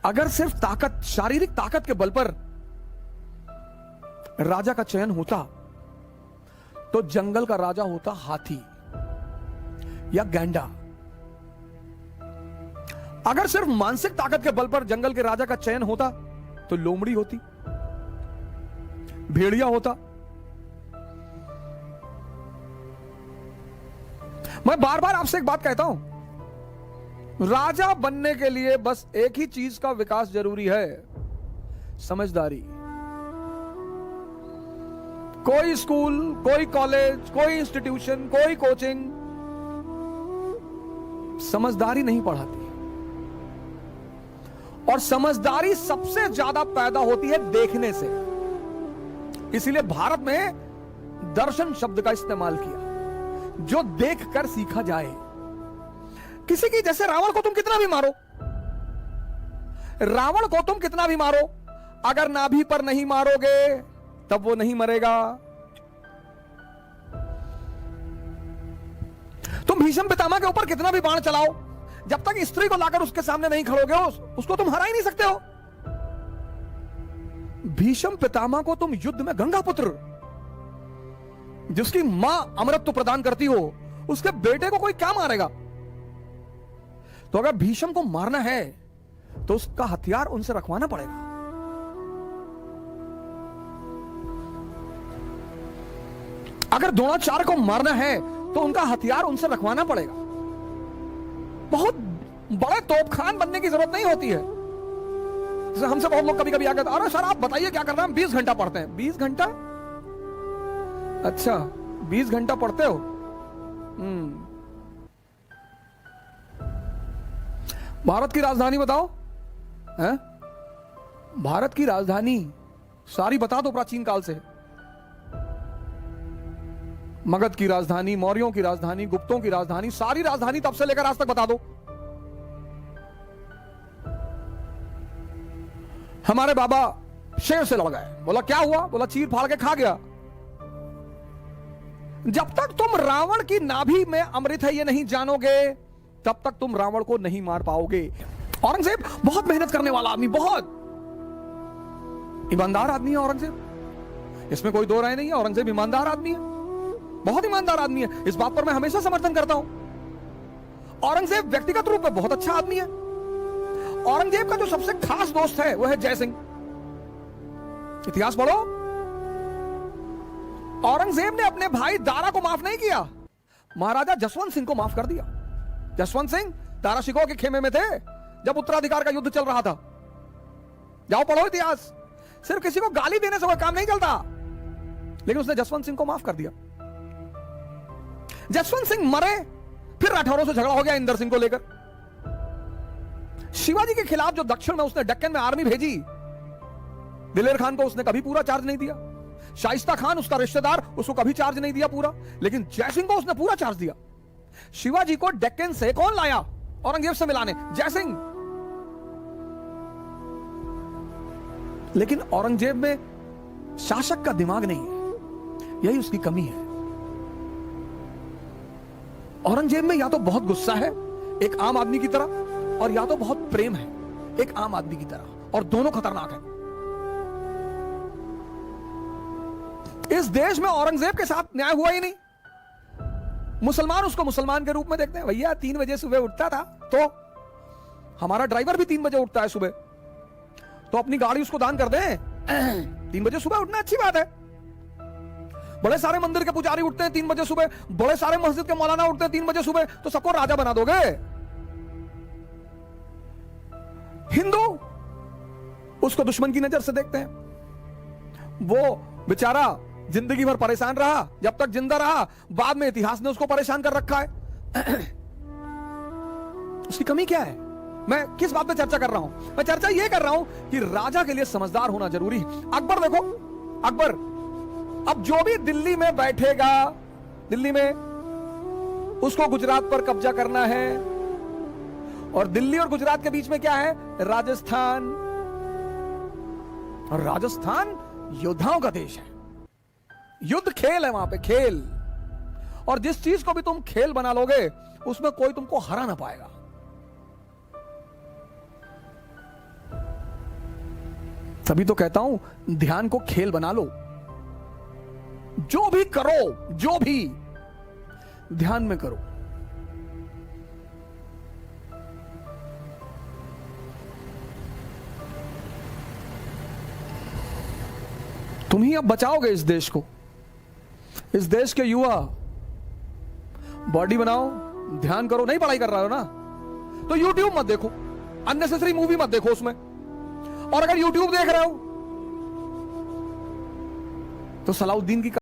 अगर सिर्फ ताकत, शारीरिक ताकत के बल पर राजा का चयन होता तो जंगल का राजा होता हाथी या गैंडा। अगर सिर्फ मानसिक ताकत के बल पर जंगल के राजा का चयन होता तो लोमड़ी होती, भेड़िया होता। मैं बार बार आपसे एक बात कहता हूं, राजा बनने के लिए बस एक ही चीज का विकास जरूरी है, समझदारी। कोई स्कूल, कोई कॉलेज, कोई इंस्टीट्यूशन, कोई कोचिंग समझदारी नहीं पढ़ाती। और समझदारी सबसे ज्यादा पैदा होती है देखने से। इसीलिए भारत में दर्शन शब्द का इस्तेमाल किया, जो देखकर सीखा जाए। किसी की, जैसे रावण को तुम कितना भी मारो, रावण को तुम कितना भी मारो, अगर नाभि पर नहीं मारोगे तब वो नहीं मरेगा। तुम भीष्म पितामह के ऊपर कितना भी बाण चलाओ, जब तक स्त्री को लाकर उसके सामने नहीं खड़ोगे उसको तुम हरा ही नहीं सकते हो। भीष्म पितामह को तुम युद्ध में गंगा पुत्र, जिसकी मां अमरत्व प्रदान करती हो, उसके बेटे को कोई क्या मारेगा। तो अगर भीष्म को मारना है तो उसका हथियार उनसे रखवाना पड़ेगा। अगर द्रोणाचार्य को मारना है तो उनका हथियार उनसे रखवाना पड़ेगा। बहुत बड़े तोपखान बनने की जरूरत नहीं होती है। जैसे हमसे बहुत लोग कभी कभी आकर, अरे सर आप बताइए क्या करना है, हम 20 घंटा पढ़ते हैं। 20 घंटा? अच्छा 20 घंटा पढ़ते हो। भारत की राजधानी बताओ है? भारत की राजधानी सारी बता दो, प्राचीन काल से। मगध की राजधानी, मौर्यों की राजधानी, गुप्तों की राजधानी, सारी राजधानी तब से लेकर आज तक बता दो। हमारे बाबा शेर से लड़ गए, बोला क्या हुआ, बोला चीर फाड़ के खा गया। जब तक तुम रावण की नाभि में अमृत है ये नहीं जानोगे, तब तक तुम रावण को नहीं मार पाओगे। औरंगजेब बहुत मेहनत करने वाला आदमी, बहुत ईमानदार आदमी है औरंगजेब, इसमें कोई दो राय नहीं है। औरंगजेब ईमानदार आदमी है, बहुत ईमानदार आदमी है। इस बात पर मैं हमेशा समर्थन करता हूं। औरंगजेब व्यक्तिगत रूप में बहुत अच्छा आदमी है। औरंगजेब का जो सबसे खास दोस्त है वो है जय सिंह। इतिहास पढ़ो, औरंगजेब ने अपने भाई दारा को माफ नहीं किया, महाराजा जसवंत सिंह को माफ कर दिया। जसवंत सिंह दारा शिकोह के खेमे में थे जब उत्तराधिकार का युद्ध चल रहा था। जाओ पढ़ो इतिहास। सिर्फ किसी को गाली देने से कोई काम नहीं चलता, लेकिन उसने जसवंत सिंह को माफ कर दिया। जसवंत सिंह मरे, फिर राठौरों से झगड़ा हो गया इंदर सिंह को लेकर। शिवाजी के खिलाफ जो दक्षिण में उसने दक्कन में आर्मी भेजी, दिलेर खान को उसने कभी पूरा चार्ज नहीं दिया। शाइस्ता खान उसका रिश्तेदार, उसको कभी चार्ज नहीं दिया पूरा, लेकिन जय सिंह को उसने पूरा चार्ज दिया। शिवाजी को दक्कन से कौन लाया औरंगजेब से मिलाने? जय सिंह। लेकिन औरंगजेब में शासक का दिमाग नहीं है, यही उसकी कमी है। औरंगजेब में या तो बहुत गुस्सा है एक आम आदमी की तरह, और या तो बहुत प्रेम है एक आम आदमी की तरह, और दोनों खतरनाक हैं। इस देश में औरंगजेब के साथ न्याय हुआ ही नहीं। मुसलमान उसको मुसलमान के रूप में देखते हैं। भैया 3 बजे सुबह उठता था, तो हमारा ड्राइवर भी 3 बजे उठता है सुबह, तो अपनी गाड़ी उसको दान कर दें। 3 बजे सुबह उठना अच्छी बात है। बड़े सारे मंदिर के पुजारी उठते हैं 3 बजे सुबह, बड़े सारे मस्जिद के मौलाना उठते हैं 3 बजे सुबह, तो सबको राजा बना दोगे? हिंदू उसको दुश्मन की नजर से देखते हैं। वो बेचारा जिंदगी भर परेशान रहा, जब तक जिंदा रहा, बाद में इतिहास ने उसको परेशान कर रखा है। उसकी कमी क्या है? मैं किस बात पे चर्चा कर रहा हूं? मैं चर्चा यह कर रहा हूं कि राजा के लिए समझदार होना जरूरी है। अकबर देखो, अकबर अब जो भी दिल्ली में बैठेगा, दिल्ली में उसको गुजरात पर कब्जा करना है, और दिल्ली और गुजरात के बीच में क्या है? राजस्थान। और राजस्थान योद्धाओं का देश है, युद्ध खेल है वहां पे, खेल। और जिस चीज को भी तुम खेल बना लोगे, उसमें कोई तुमको हरा ना पाएगा। तभी तो कहता हूं ध्यान को खेल बना लो। जो भी करो, जो भी ध्यान में करो। तुम ही अब बचाओगे इस देश को। इस देश के युवा बॉडी बनाओ, ध्यान करो। नहीं पढ़ाई कर रहे हो ना तो YouTube मत देखो, अननेसेसरी मूवी मत देखो उसमें। और अगर YouTube देख रहे हो तो सलाउद्दीन की